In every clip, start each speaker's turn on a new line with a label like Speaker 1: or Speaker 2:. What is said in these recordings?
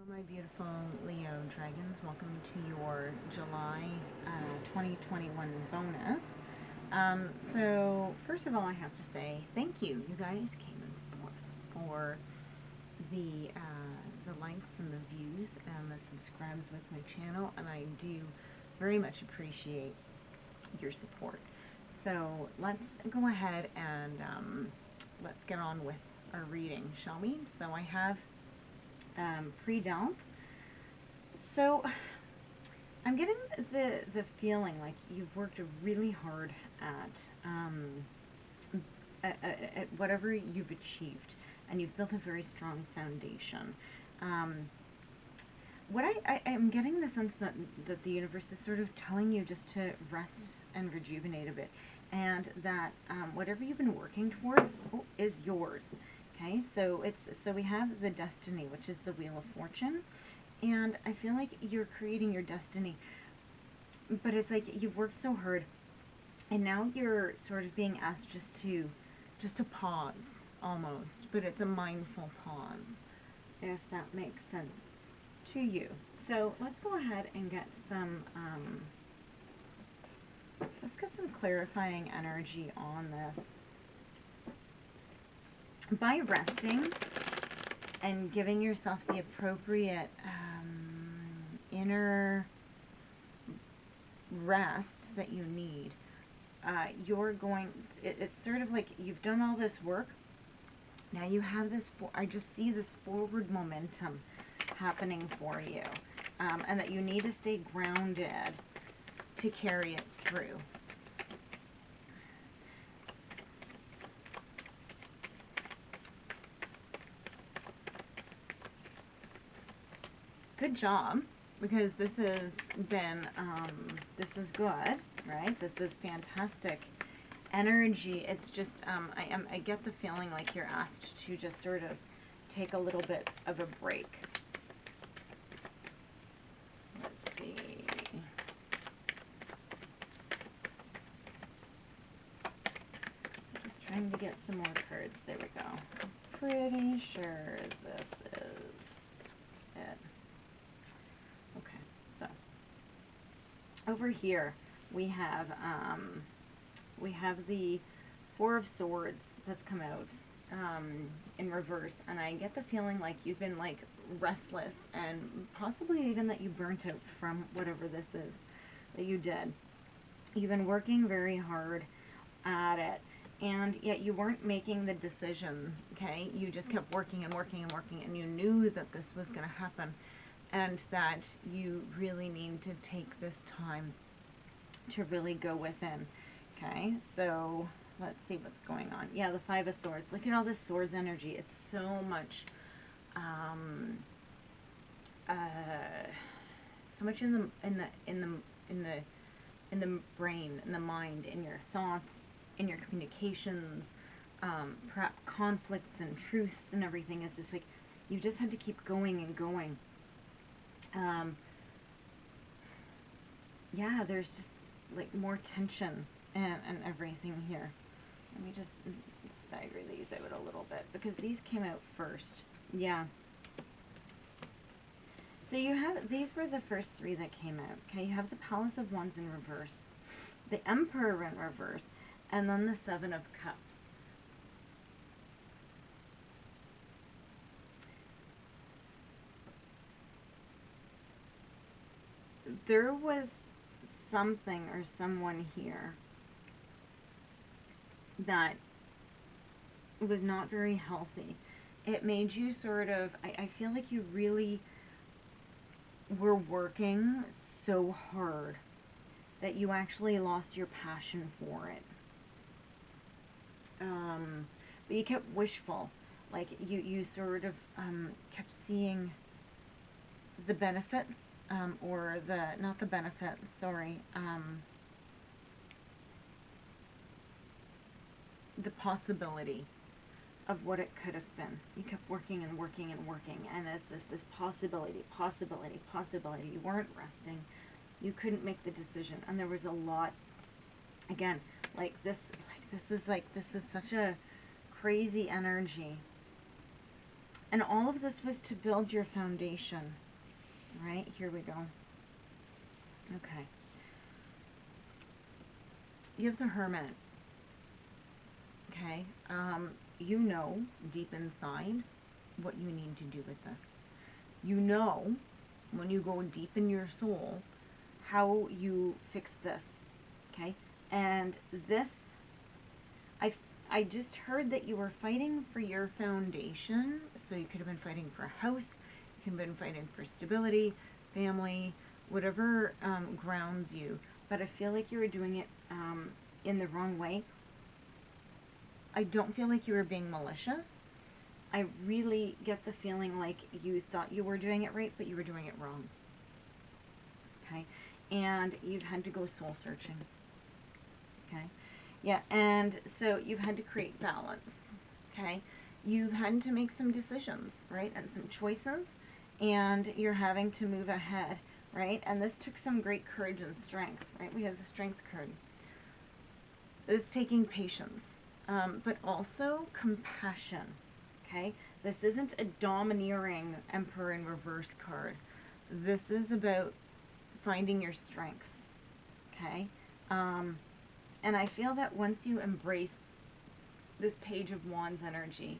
Speaker 1: My beautiful Leo dragons, welcome to your July 2021 bonus. So first of all, I have to say thank you. You guys came in forth for the likes and the views and the subscribes with my channel, and I do very much appreciate your support. So let's go ahead and let's get on with our reading, shall we? So I have pre-dealt. So I'm getting the feeling like you've worked really hard at whatever you've achieved, and you've built a very strong foundation. What I am getting the sense that the universe is sort of telling you just to rest and rejuvenate a bit, and that whatever you've been working towards is yours. Okay, so we have the destiny, which is the Wheel of Fortune, and I feel like you're creating your destiny, but it's like you've worked so hard, and now you're sort of being asked just to pause, almost, but it's a mindful pause, if that makes sense to you. So let's go ahead and get some clarifying energy on this. By resting and giving yourself the appropriate inner rest that you need, you're going, it's sort of like you've done all this work. Now you have this, I just see this forward momentum happening for you, and that you need to stay grounded to carry it through. Good job, because this has been, this is good, right? This is fantastic energy. It's just, I get the feeling like you're asked to just sort of take a little bit of a break. Let's see. Just trying to get some more cards. There we go. I'm pretty sure this is it. Okay, so over here we have the Four of Swords that's come out in reverse, and I get the feeling like you've been like restless, and possibly even that you burnt out from whatever this is that you did. You've been working very hard at it, and yet you weren't making the decision, okay? You just kept working and working and working, and you knew that this was going to happen, and that you really need to take this time to really go within. Okay, so let's see what's going on. Yeah, the Five of Swords. Look at all this Swords energy. It's so much, so much in the brain, in the mind, in your thoughts, in your communications, perhaps conflicts and truths and everything. Is just like you just had to keep going and going. Yeah, there's just like more tension and everything here. Let me just stagger these out a little bit, because these came out first. Yeah. So you have, these were the first three that came out. Okay, you have the Palace of Wands in reverse, the Emperor in reverse, and then the Seven of Cups. There was something or someone here that was not very healthy. It made you sort of, I feel like you really were working so hard that you actually lost your passion for it. But you kept wishful, like you sort of kept seeing the benefits, or not the benefits, sorry, the possibility of what it could have been. You kept working and working and working, and this possibility. You weren't resting. You couldn't make the decision, and there was a lot. Again, this is such a crazy energy And all of this was to build your foundation. Right? Here we go. Okay. You have the Hermit. Okay. You know deep inside what you need to do with this. You know, when you go deep in your soul, how you fix this. Okay? And this, I just heard that you were fighting for your foundation. So you could have been fighting for a house. You could have been fighting for stability, family, whatever grounds you. But I feel like you were doing it in the wrong way. I don't feel like you were being malicious. I really get the feeling like you thought you were doing it right, but you were doing it wrong. Okay? And you've had to go soul searching. Okay? Yeah, and so you've had to create balance. Okay? You've had to make some decisions, right? And some choices, and you're having to move ahead, right? And this took some great courage and strength, right? We have the strength card. It's taking patience, but also compassion, okay? This isn't a domineering Emperor in reverse card. This is about finding your strengths, okay? And I feel that once you embrace this Page of Wands energy,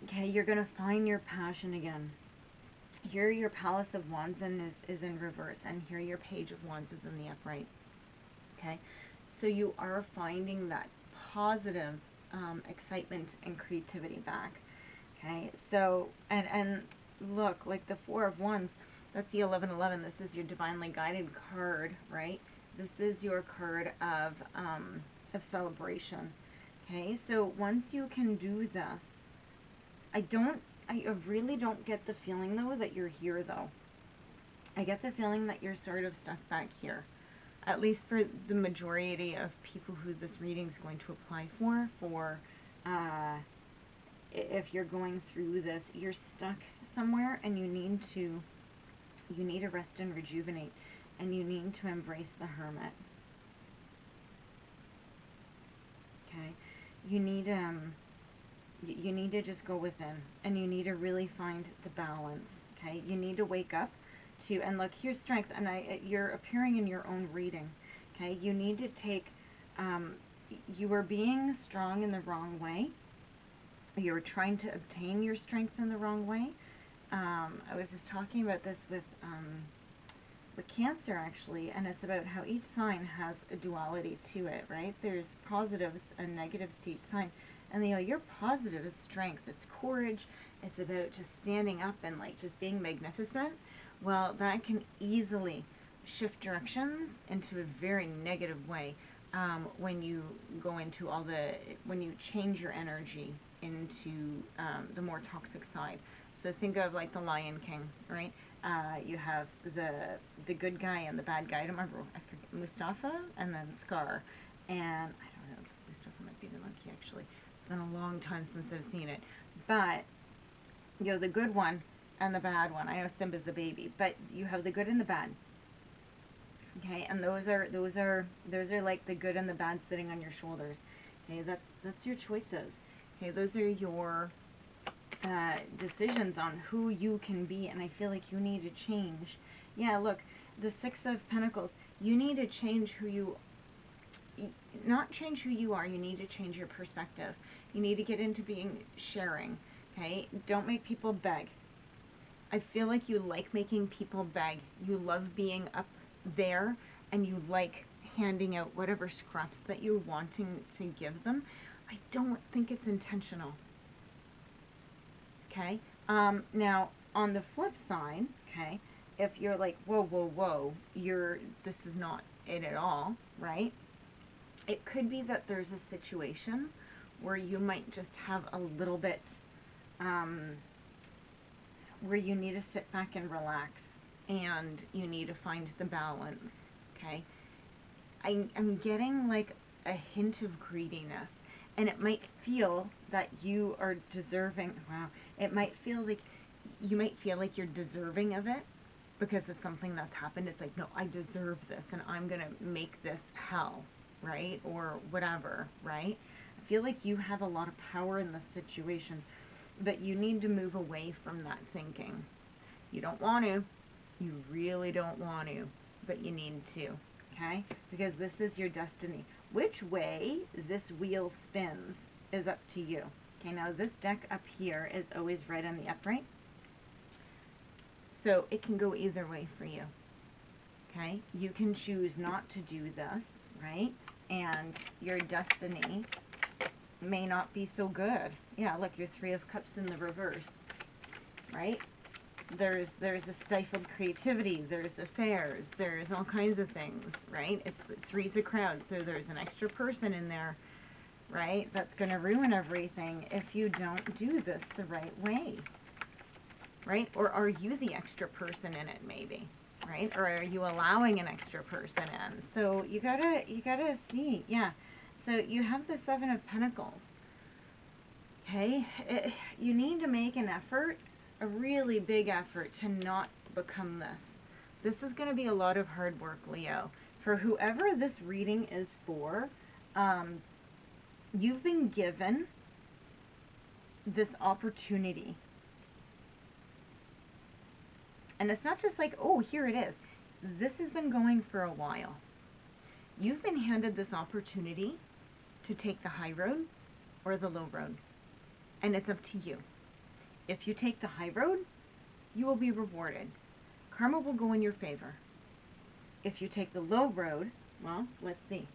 Speaker 1: okay, you're going to find your passion again. Here your Palace of Wands is in reverse, and here your Page of Wands is in the upright. Okay, so you are finding that positive excitement and creativity back. Okay, so, and look, like the Four of Wands, that's the 1111. This is your divinely guided card, right? This is your card of celebration. Okay, so once you can do this, I really don't get the feeling, though, that you're here, though. I get the feeling that you're sort of stuck back here. At least for the majority of people who this reading is going to apply for if you're going through this, you're stuck somewhere and you need to rest and rejuvenate, and you need to embrace the Hermit. Okay, you need to just go within, and you need to really find the balance. Okay, you need to wake up to, and look, here's strength, and you're appearing in your own reading. Okay, you need to take, you were being strong in the wrong way. You were trying to obtain your strength in the wrong way. I was just talking about this with Cancer, actually, and it's about how each sign has a duality to it, right? There's positives and negatives to each sign. And your positive is strength, it's courage, it's about just standing up and like just being magnificent. Well, that can easily shift directions into a very negative way when you go into when you change your energy into the more toxic side. So think of like the Lion King, right? You have the good guy and the bad guy. I don't remember, I forget, Mustafa and then Scar. And I don't know, Mustafa might be the monkey, actually. It's been a long time since I've seen it. But, the good one and the bad one. I know Simba's the baby, but you have the good and the bad. Okay, and those are like the good and the bad sitting on your shoulders. Okay, that's your choices. Okay, those are your decisions on who you can be, and I feel like you need to change. Yeah, look, the Six of Pentacles. You need to change who you, not change who you are. You need to change your perspective. You need to get into being sharing. Okay, don't make people beg. I feel like you like making people beg. You love being up there, and you like handing out whatever scraps that you're wanting to give them. I don't think it's intentional. Okay? Now, on the flip side, okay, if you're like, whoa, whoa, whoa, this is not it at all, right? It could be that there's a situation where you might just have a little bit, where you need to sit back and relax, and you need to find the balance, okay? I'm getting like a hint of greediness, and it might feel that you are deserving. Wow, it might feel like you might feel like you're deserving of it because of something that's happened. It's like, no, I deserve this, and I'm gonna make this hell, right? Or whatever, right? I feel like you have a lot of power in this situation. but you need to move away from that thinking. You don't want to. You really don't want to, but you need to, okay? Because this is your destiny. Which way this wheel spins is up to you. Okay, now this deck up here is always right on the upright. So it can go either way for you. Okay, you can choose not to do this, right? And your destiny may not be so good. Yeah, look, your Three of Cups in the reverse, right? There's a stifled creativity, there's affairs, there's all kinds of things, right? It's the Threes of Crowns, so there's an extra person in there, right? That's going to ruin everything if you don't do this the right way, right? Or are you the extra person in it, maybe, right? Or are you allowing an extra person in? So you gotta see, yeah. So you have the Seven of Pentacles, okay? You need to make an effort, a really big effort, to not become this. This is going to be a lot of hard work, Leo. For whoever this reading is for, you've been given this opportunity. And it's not just like, oh, here it is. This has been going for a while. You've been handed this opportunity to take the high road or the low road. And it's up to you. If you take the high road, you will be rewarded. Karma will go in your favor. If you take the low road, well, let's see.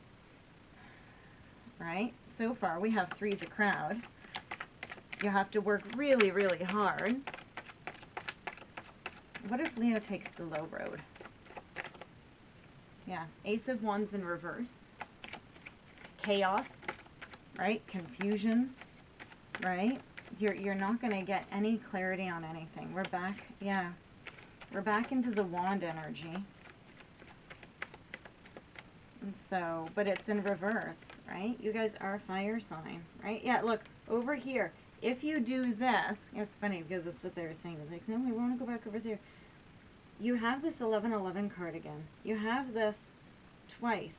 Speaker 1: Right? So far, we have Threes of Crowns. You have to work really, really hard. What if Leo takes the low road? Yeah, Ace of Wands in reverse. Chaos, right? Confusion, right? You're not going to get any clarity on anything. We're back, yeah. We're back into the wand energy. And so, but it's in reverse, right? You guys are a fire sign, right? Yeah, look, over here. If you do this, it's funny because that's what they were saying. They're like, no, we want to go back over there. You have this 1111 card again. You have this twice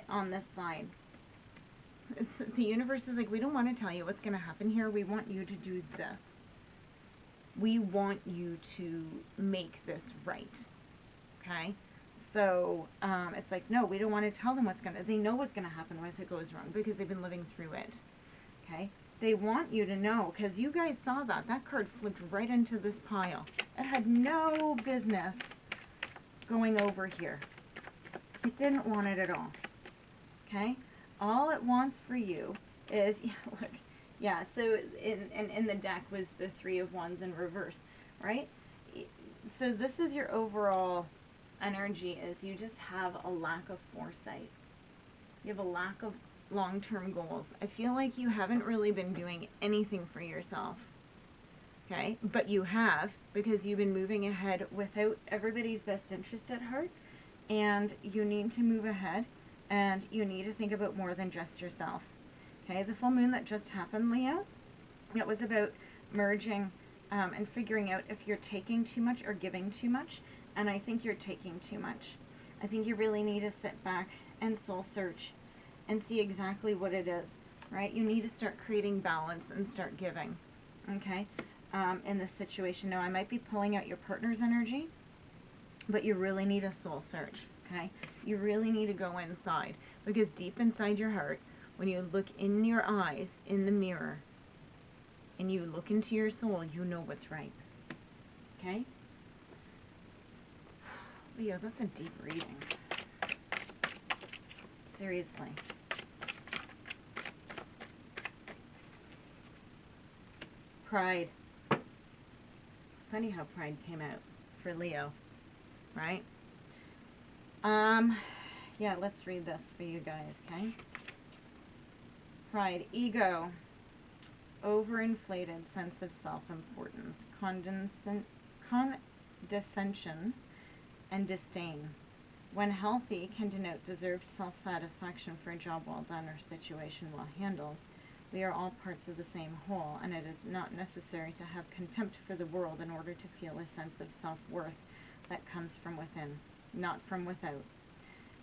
Speaker 1: on this side. The universe is like, we don't want to tell you what's going to happen here. We want you to do this. We want you to make this right. Okay? So, it's like, no, we don't want to tell them what's going to, they know what's going to happen when it goes wrong because they've been living through it. Okay? They want you to know, because you guys saw that. That card flipped right into this pile. It had no business going over here. It didn't want it at all. Okay? All it wants for you is, yeah, look, yeah, so in the deck was the Three of Wands in reverse, right? So this is your overall energy, is you just have a lack of foresight. You have a lack of long-term goals. I feel like you haven't really been doing anything for yourself, okay? But you have, because you've been moving ahead without everybody's best interest at heart, and you need to move ahead. And you need to think about more than just yourself. Okay, the full moon that just happened, Leo, it was about merging and figuring out if you're taking too much or giving too much. And I think you're taking too much. I think you really need to sit back and soul search and see exactly what it is, right? You need to start creating balance and start giving, okay, in this situation. Now, I might be pulling out your partner's energy, but you really need a soul search. Okay? You really need to go inside, because deep inside your heart, when you look in your eyes in the mirror and you look into your soul, you know what's right. Okay? Leo, that's a deep reading. Seriously. Pride. Funny how pride came out for Leo, right? Yeah, let's read this for you guys, okay? Pride, ego, overinflated sense of self-importance, condescension, and disdain. When healthy, can denote deserved self-satisfaction for a job well done or situation well handled. We are all parts of the same whole, and it is not necessary to have contempt for the world in order to feel a sense of self-worth that comes from within, not from without.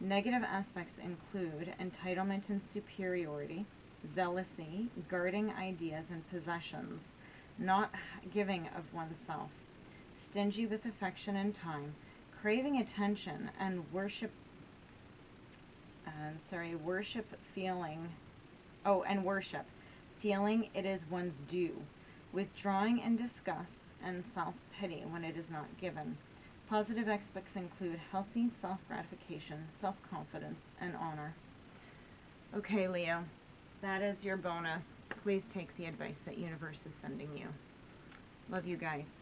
Speaker 1: Negative aspects include entitlement and superiority, zealousy, guarding ideas and possessions, not giving of oneself, stingy with affection and time, craving attention and worship, feeling it is one's due, withdrawing in disgust and self-pity when it is not given. Positive aspects include healthy self-gratification, self-confidence, and honor. Okay, Leo, that is your bonus. Please take the advice that universe is sending you. Love you guys.